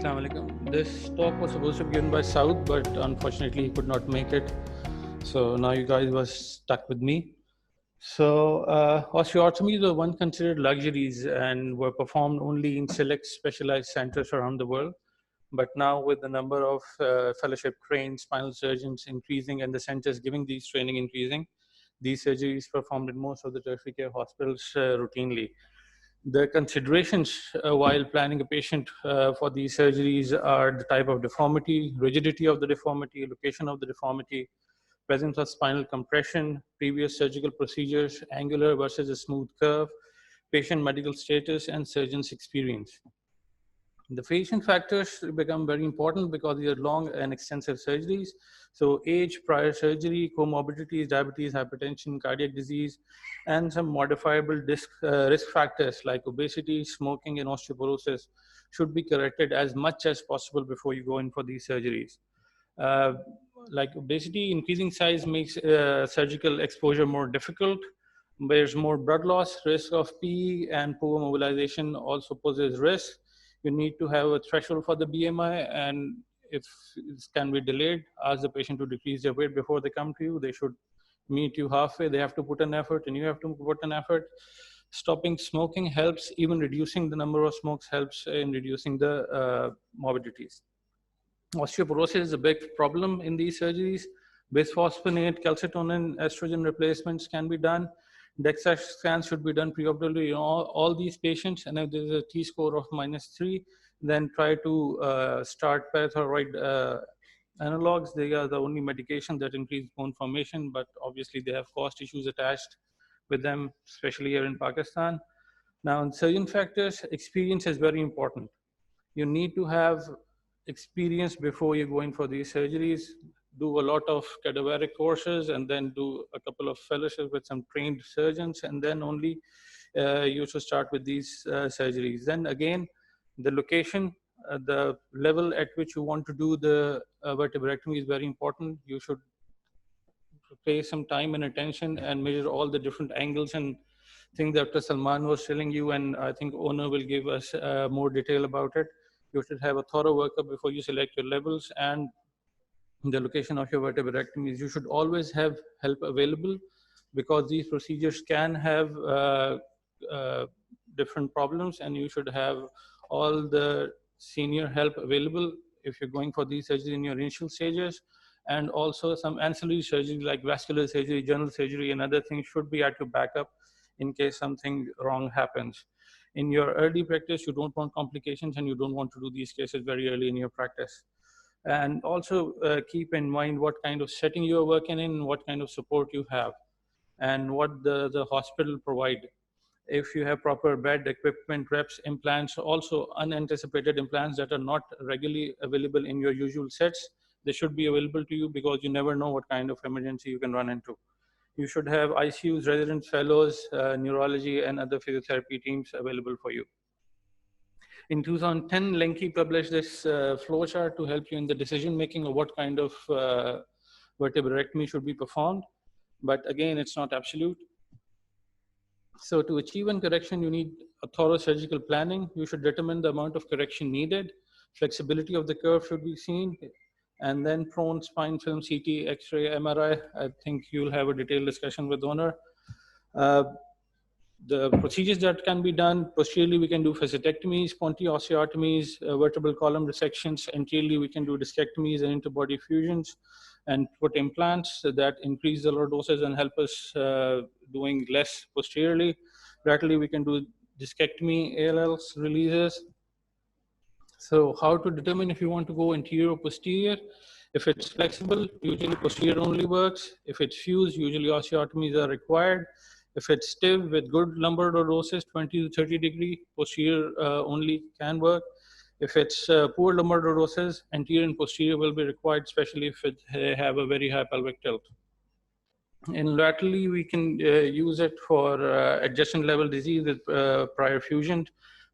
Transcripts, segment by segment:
Assalamu alaikum. This talk was supposed to be given by South, but unfortunately he could not make it. So now you guys were stuck with me. So osteotomies were once considered luxuries and were performed only in select specialized centers around the world. But now with the number of fellowship trained spinal surgeons increasing and the centers giving these training increasing, these surgeries performed in most of the tertiary care hospitals routinely. The considerations while planning a patient for these surgeries are the type of deformity, rigidity of the deformity, location of the deformity, presence of spinal compression, previous surgical procedures, angular versus a smooth curve, patient medical status, and surgeon's experience. The patient factors become very important because these are long and extensive surgeries. So age, prior surgery, comorbidities, diabetes, hypertension, cardiac disease, and some modifiable risk factors like obesity, smoking, and osteoporosis should be corrected as much as possible before you go in for these surgeries. Uh, like obesity, increasing size makes surgical exposure more difficult. There's more blood loss, risk of PE, and poor mobilization also poses risk. You need to have a threshold for the BMI, and if it can be delayed, ask the patient to decrease their weight before they come to you. They should meet you halfway. They have to put an effort, and you have to put an effort. Stopping smoking helps. Even reducing the number of smokes helps in reducing the morbidities. Osteoporosis is a big problem in these surgeries. Bisphosphonate, calcitonin, estrogen replacements can be done. DEXA scans should be done preoperatively in all these patients. And if there's a T-score of -3, then try to start parathyroid analogs. They are the only medication that increase bone formation, but obviously they have cost issues attached with them, especially here in Pakistan. Now, in surgeon factors, experience is very important. You need to have experience before you go in for these surgeries. Do a lot of cadaveric courses and then do a couple of fellowships with some trained surgeons, and then only you should start with these surgeries. Then again, the location, the level at which you want to do the vertebrectomy is very important. You should pay some time and attention and measure all the different angles and things that Dr. Salman was telling you, and I think owner will give us more detail about it. You should have a thorough workup before you select your levels and the location of your vertebrectomies. You should always have help available because these procedures can have different problems, and you should have all the senior help available if you're going for these surgeries in your initial stages. And also some ancillary surgery like vascular surgery, general surgery, and other things should be at your backup in case something wrong happens. In your early practice, you don't want complications, and you don't want to do these cases very early in your practice. And also keep in mind what kind of setting you're working in, what kind of support you have, and what the hospital provide. If you have proper bed, equipment, reps, implants, also unanticipated implants that are not regularly available in your usual sets, they should be available to you because you never know what kind of emergency you can run into. You should have ICUs, resident fellows, neurology, and other physiotherapy teams available for you. In 2010, Lenki published this flowchart to help you in the decision-making of what kind of vertebrectomy should be performed. But again, it's not absolute. So to achieve a correction, you need a thorough surgical planning. You should determine the amount of correction needed. Flexibility of the curve should be seen. And then prone, spine film, CT, X-ray, MRI. I think you'll have a detailed discussion with owner. The procedures that can be done, posteriorly we can do facetectomies, osteotomies, vertebral column resections. Anteriorly we can do discectomies and interbody fusions and put implants that increase the lordosis and help us doing less posteriorly. Laterally we can do discectomy, ALLs, releases. So how to determine if you want to go anterior or posterior? If it's flexible, usually posterior only works. If it's fused, usually osteotomies are required. If it's stiff with good lumbar lordosis, 20 to 30 degree, posterior only can work. If it's poor lumbar lordosis, anterior and posterior will be required, especially if it have a very high pelvic tilt. And laterally, we can use it for adjacent level disease with prior fusion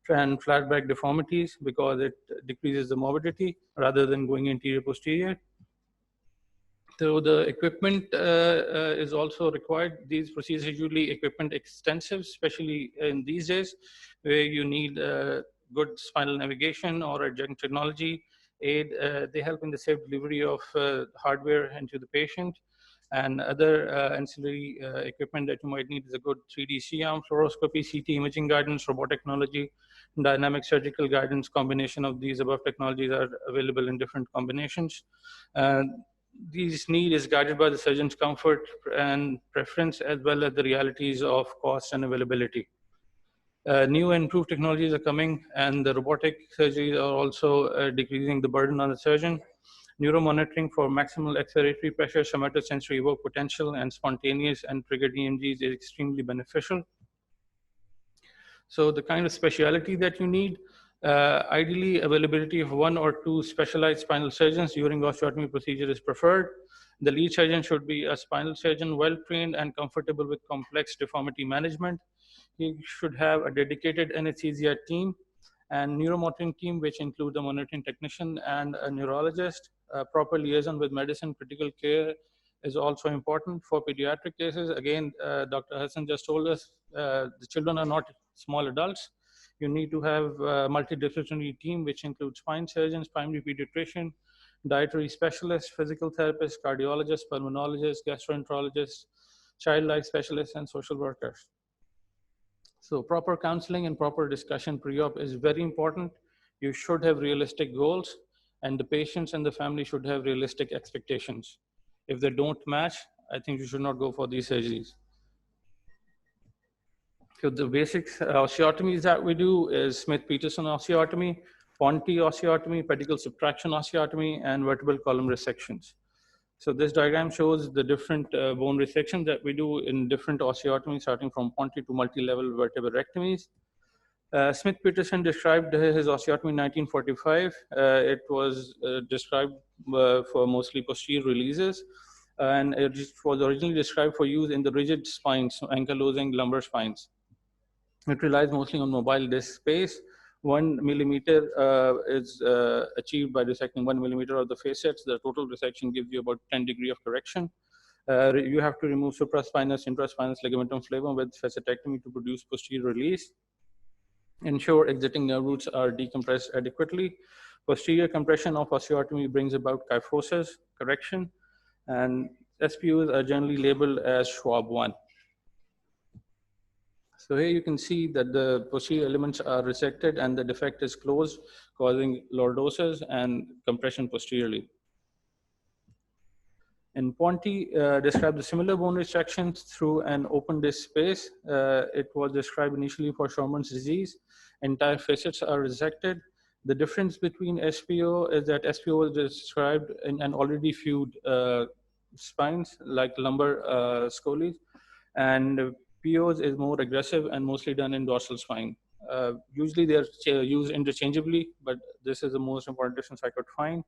and flat back deformities because it decreases the morbidity rather than going anterior posterior. So the equipment is also required. These procedures are usually equipment extensive, especially in these days where you need good spinal navigation or adjunct technology aid. They help in the safe delivery of hardware into the patient, and other ancillary equipment that you might need is a good 3D C-arm, fluoroscopy, CT imaging guidance, robotic technology, dynamic surgical guidance. Combination of these above technologies are available in different combinations. These need is guided by the surgeon's comfort and preference, as well as the realities of cost and availability. New and improved technologies are coming, and the robotic surgeries are also decreasing the burden on the surgeon. Neuromonitoring for maximal expiratory pressure, somatosensory evoke potential, and spontaneous and triggered EMGs is extremely beneficial. So the kind of speciality that you need, ideally availability of 1 or 2 specialized spinal surgeons during osteotomy procedure is preferred. The lead surgeon should be a spinal surgeon, well trained and comfortable with complex deformity management. He should have a dedicated anesthesia team and neuromonitoring team, which include a monitoring technician and a neurologist. Proper liaison with medicine, critical care is also important for pediatric cases. Again, Dr. Hassan just told us the children are not small adults. You need to have a multidisciplinary team, which includes spine surgeons, primary pediatrician, dietary specialists, physical therapists, cardiologists, pulmonologists, gastroenterologists, child life specialists, and social workers. So proper counseling and proper discussion pre-op is very important. You should have realistic goals, and the patients and the family should have realistic expectations. If they don't match, I think you should not go for these surgeries. So the basic osteotomies that we do is Smith-Peterson osteotomy, Ponti osteotomy, pedicle subtraction osteotomy, and vertebral column resections. So this diagram shows the different bone resections that we do in different osteotomies, starting from Ponti to multi-level vertebrectomies. Smith-Peterson described his osteotomy in 1945. It was described for mostly posterior releases, and it was originally described for use in the rigid spines, ankylosing lumbar spines. It relies mostly on mobile disc space. 1 millimeter is achieved by resecting 1 millimeter of the facets. The total resection gives you about 10 degrees of correction. You have to remove supraspinous, intraspinous ligamentum flavum with facetectomy to produce posterior release. Ensure exiting nerve roots are decompressed adequately. Posterior compression of osteotomy brings about kyphosis correction, and SPUs are generally labeled as Schwab 1. So here you can see that the posterior elements are resected and the defect is closed, causing lordosis and compression posteriorly. And Ponti described a similar bone resection through an open disc space. It was described initially for Scheuermann's disease. Entire facets are resected. The difference between SPO is that SPO was described in an already fused spines like lumbar scoliosis, and POs is more aggressive and mostly done in dorsal spine. Usually they're used interchangeably, but this is the most important difference I could find.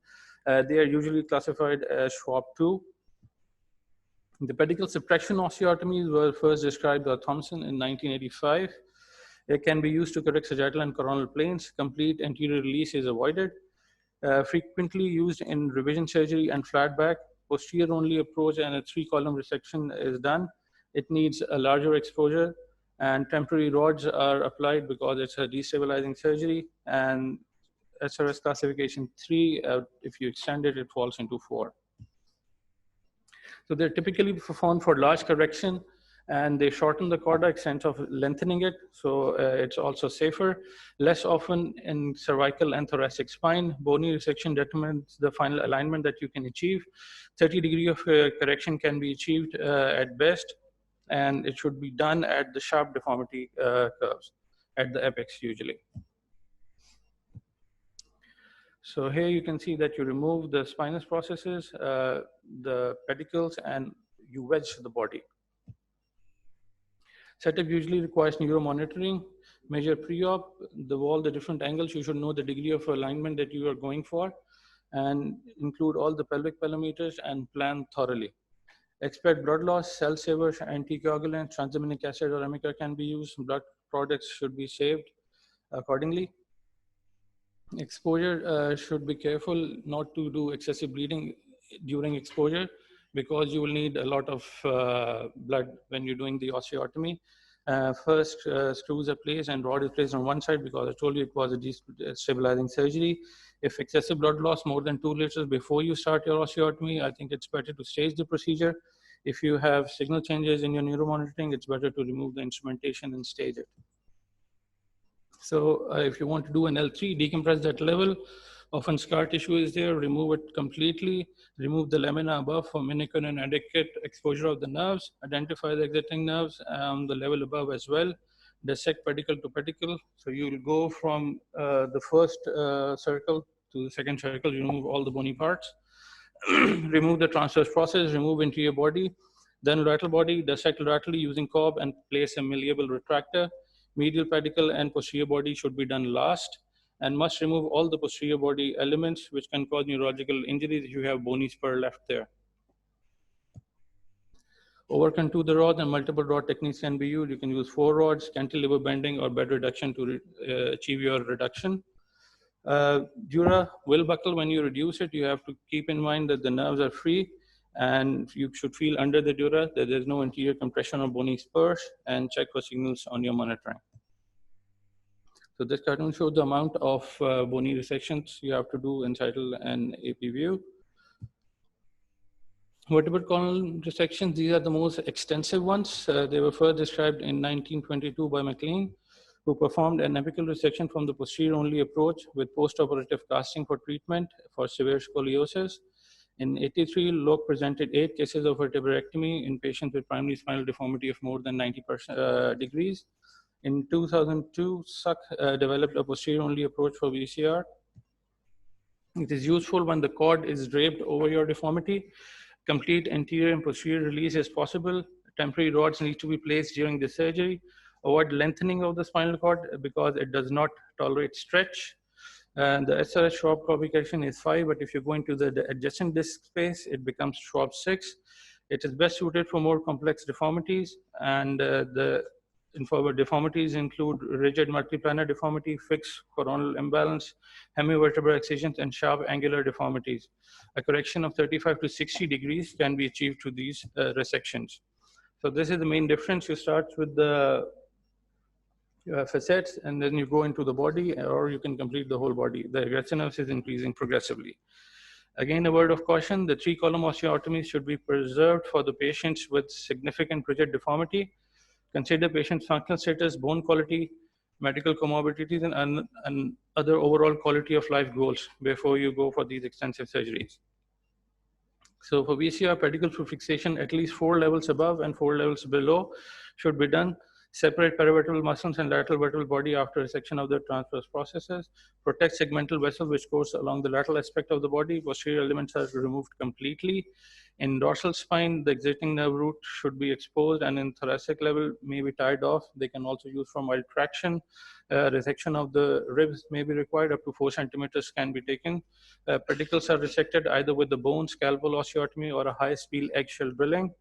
They are usually classified as Schwab 2. The pedicle subtraction osteotomies were first described by Thompson in 1985. It can be used to correct sagittal and coronal planes. Complete anterior release is avoided. Frequently used in revision surgery and flat back. Posterior only approach and a 3-column resection is done. It needs a larger exposure, and temporary rods are applied because it's a destabilizing surgery. And SRS classification 3, if you extend it, it falls into 4. So they're typically performed for large correction, and they shorten the chorda extent of lengthening it. So it's also safer. Less often in cervical and thoracic spine. Bony resection determines the final alignment that you can achieve. 30 degrees of correction can be achieved at best, and it should be done at the sharp deformity curves, at the apex usually. So here you can see that you remove the spinous processes, the pedicles, and you wedge the body. Setup usually requires neuromonitoring, measure pre-op, the different angles. You should know the degree of alignment that you are going for, and include all the pelvic parameters and plan thoroughly. Expect blood loss, cell savers, anticoagulants, tranexaminic acid or amica can be used. Blood products should be saved accordingly. Exposure should be careful not to do excessive bleeding during exposure, because you will need a lot of blood when you're doing the osteotomy. First, screws are placed and rod is placed on one side because I told you it was a destabilizing surgery. If excessive blood loss more than 2 liters before you start your osteotomy, I think it's better to stage the procedure. If you have signal changes in your neuromonitoring, it's better to remove the instrumentation and stage it. So if you want to do an L3, decompress that level. Often scar tissue is there, remove it completely, remove the lamina above for minimal and adequate exposure of the nerves, identify the exiting nerves on the level above as well, dissect pedicle to pedicle. So you will go from the first circle to the second circle, remove all the bony parts, remove the transverse process, remove interior body, then lateral body, dissect laterally using cob and place a malleable retractor. Medial pedicle and posterior body should be done last, and must remove all the posterior body elements which can cause neurological injuries if you have bony spur left there. Overcontour the rod and multiple rod techniques can be used. You can use 4 rods, cantilever bending, or bed reduction to achieve your reduction. Dura will buckle when you reduce it. You have to keep in mind that the nerves are free, and you should feel under the dura that there's no anterior compression or bony spurs, and check for signals on your monitoring. So this cartoon shows the amount of bony resections you have to do in Untitled and AP view. Vertebral column resections, these are the most extensive ones. They were first described in 1922 by MacLean, who performed an apical resection from the posterior only approach with postoperative casting for treatment for severe scoliosis. In 83, Locke presented 8 cases of vertebrectomy in patients with primary spinal deformity of more than 90 degrees. In 2002, Suck developed a posterior only approach for VCR. It is useful when the cord is draped over your deformity. Complete anterior and posterior release is possible. Temporary rods need to be placed during the surgery. Avoid lengthening of the spinal cord because it does not tolerate stretch. And the SRS Schwab complication is 5, but if you go into the adjacent disc space, it becomes Schwab 6. It is best suited for more complex deformities, and the deformities include rigid multiplanar deformity, fixed coronal imbalance, hemivertebral excisions, and sharp angular deformities. A correction of 35 to 60 degrees can be achieved through these resections. So this is the main difference. You start with the facets, and then you go into the body, or you can complete the whole body. The aggressiveness is increasing progressively. Again, a word of caution, the 3-column osteotomies should be preserved for the patients with significant rigid deformity. Consider patient's functional status, bone quality, medical comorbidities, and other overall quality of life goals before you go for these extensive surgeries. So for VCR, pedicle fixation, at least 4 levels above and 4 levels below should be done. Separate paravertebral muscles and lateral vertebral body after resection of the transverse processes. Protect segmental vessel which goes along the lateral aspect of the body. Posterior elements are removed completely. In dorsal spine, the exiting nerve root should be exposed, and in thoracic level may be tied off. They can also use for mild traction. Resection of the ribs may be required. Up to 4 centimeters can be taken. Pedicles are resected either with the bone, scalpel osteotomy, or a high-speed eggshell drilling.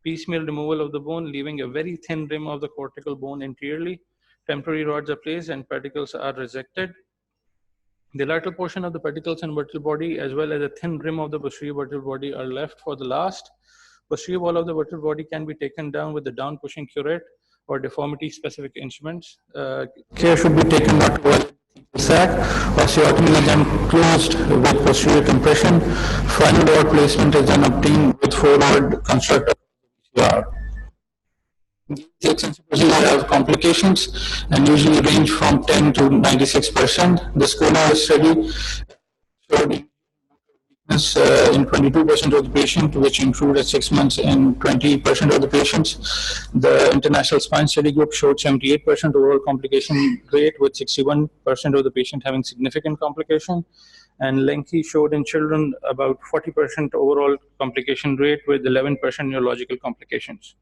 Piecemeal removal of the bone, leaving a very thin rim of the cortical bone interiorly. Temporary rods are placed and pedicles are resected. The lateral portion of the pedicles and vertebral body, as well as a thin rim of the posterior vertebral body, are left for the last. Posterior wall of the vertebral body can be taken down with the down pushing curette or deformity specific instruments. Care should be taken not to violate the sac. Osteotomy is then closed with posterior compression. Final rod placement is then obtained with 4-rod construct of VCR. These extensive procedures have complications and usually range from 10 to 96%. The Skona study showed in 22% of the patients, which included 6 months in 20% of the patients. The International Spine Study Group showed 78% overall complication rate, with 61% of the patient having significant complication. And Lenke showed in children about 40% overall complication rate, with 11% neurological complications.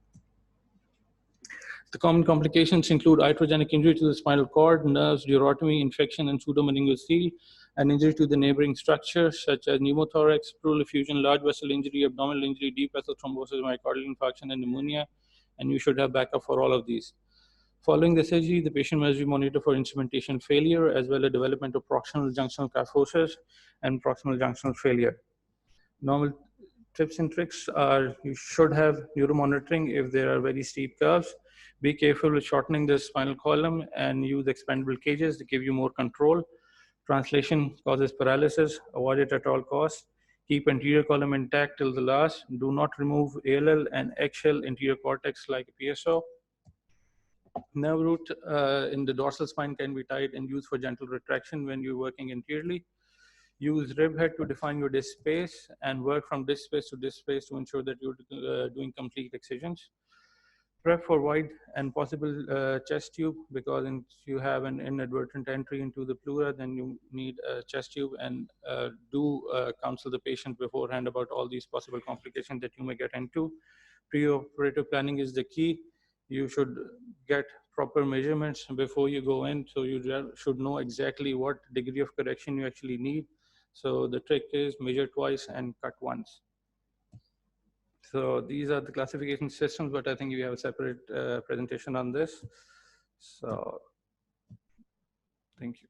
The common complications include iatrogenic injury to the spinal cord, nerves, durotomy, infection, and pseudomeningeal seal, and injury to the neighboring structures such as pneumothorax, pleural effusion, large vessel injury, abdominal injury, deep vessel thrombosis, myocardial infarction, and pneumonia. And you should have backup for all of these. Following the surgery, the patient must be monitored for instrumentation failure, as well as development of proximal junctional kyphosis and proximal junctional failure. Normal tips and tricks are: you should have neuromonitoring if there are very steep curves. Be careful with shortening the spinal column and use expandable cages to give you more control. Translation causes paralysis. Avoid it at all costs. Keep anterior column intact till the last. Do not remove ALL and eggshell anterior cortex like a PSO. Nerve root in the dorsal spine can be tied and used for gentle retraction when you're working anteriorly. Use rib head to define your disc space and work from disc space to disc space to ensure that you're doing complete excisions. Prep for wide and possible chest tube, because if you have an inadvertent entry into the pleura, then you need a chest tube, and do counsel the patient beforehand about all these possible complications that you may get into. Pre-operative planning is the key. You should get proper measurements before you go in, so you should know exactly what degree of correction you actually need. So the trick is measure twice and cut once. So these are the classification systems, but I think we have a separate presentation on this. So thank you.